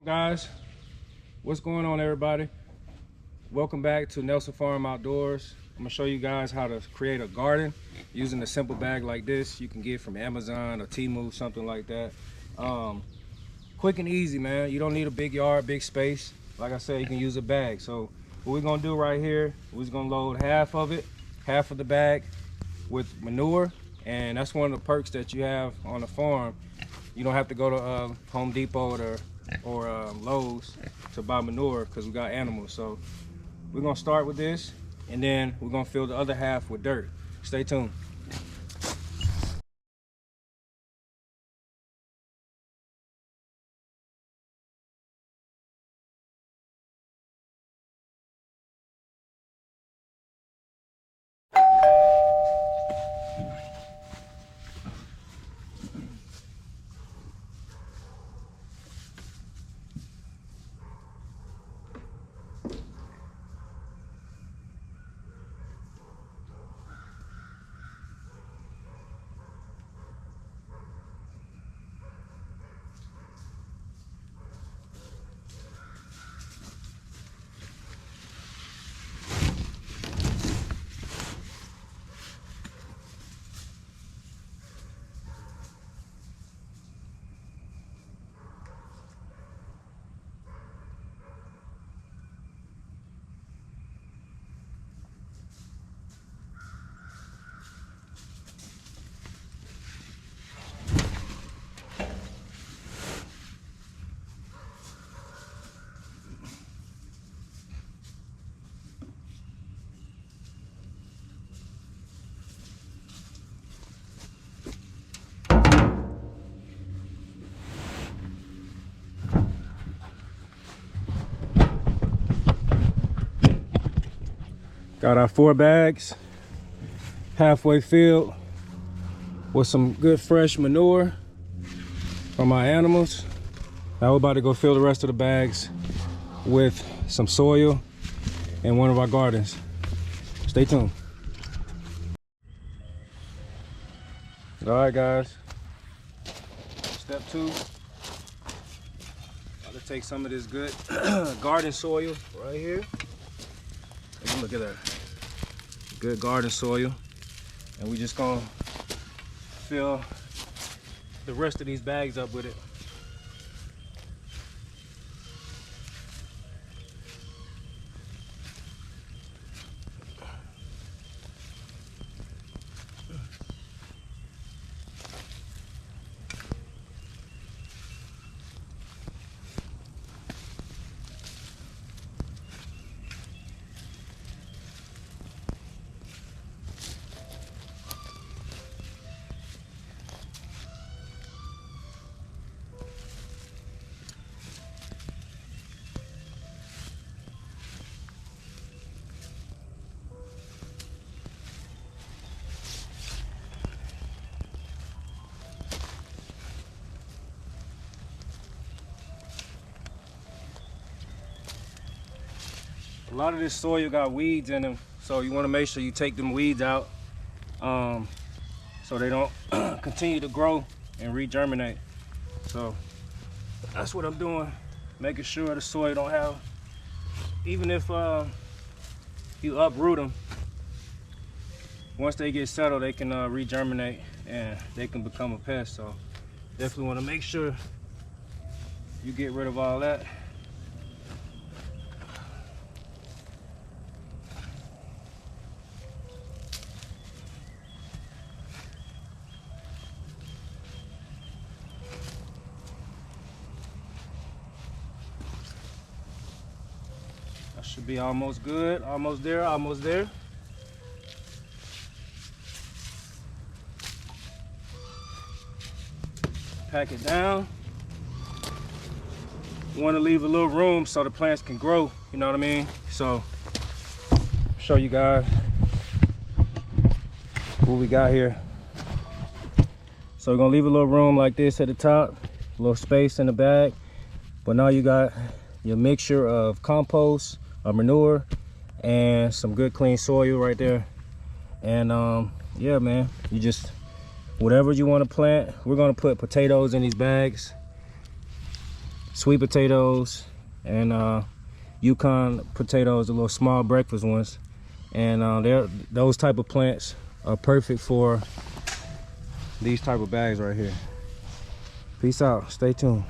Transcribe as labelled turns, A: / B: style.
A: Guys, what's going on, everybody? Welcome back to Nelson Farm Outdoors. I'm gonna show you guys how to create a garden using a simple bag like this. You can get from Amazon or Temu, something like that. Quick and easy, man. You don't need a big yard, big space. Like I said, you can use a bag. So what we're gonna do right here, we're just gonna load half of the bag with manure. And that's one of the perks that you have on the farm. You don't have to go to Home Depot or Lowe's to buy manure because we got animals. So we're gonna start with this, and then we're gonna fill the other half with dirt. Stay tuned. Got our 4 bags halfway filled with some good fresh manure from our animals. Now we're about to go fill the rest of the bags with some soil in one of our gardens. Stay tuned. All right, guys. Step 2. About to take some of this good garden soil right here. Look at that. Good garden soil. And we just gonna fill the rest of these bags up with it. A lot of this soil got weeds in them, so you want to make sure you take them weeds out so they don't continue to grow and regerminate. So that's what I'm doing, making sure the soil don't have, even if you uproot them, once they get settled, they can regerminate and they can become a pest. So definitely want to make sure you get rid of all that. Should be almost good, almost there, almost there. Pack it down. You want to leave a little room so the plants can grow, you know what I mean? So, show you guys what we got here. So we're gonna leave a little room like this at the top, a little space in the bag. But now you got your mixture of compost, manure, and some good clean soil right there. And yeah, man, you just, whatever you want to plant. We're gonna put potatoes in these bags. sweet potatoes, and Yukon potatoes, the little small breakfast ones. And those type of plants are perfect for these type of bags right here. Peace out. Stay tuned.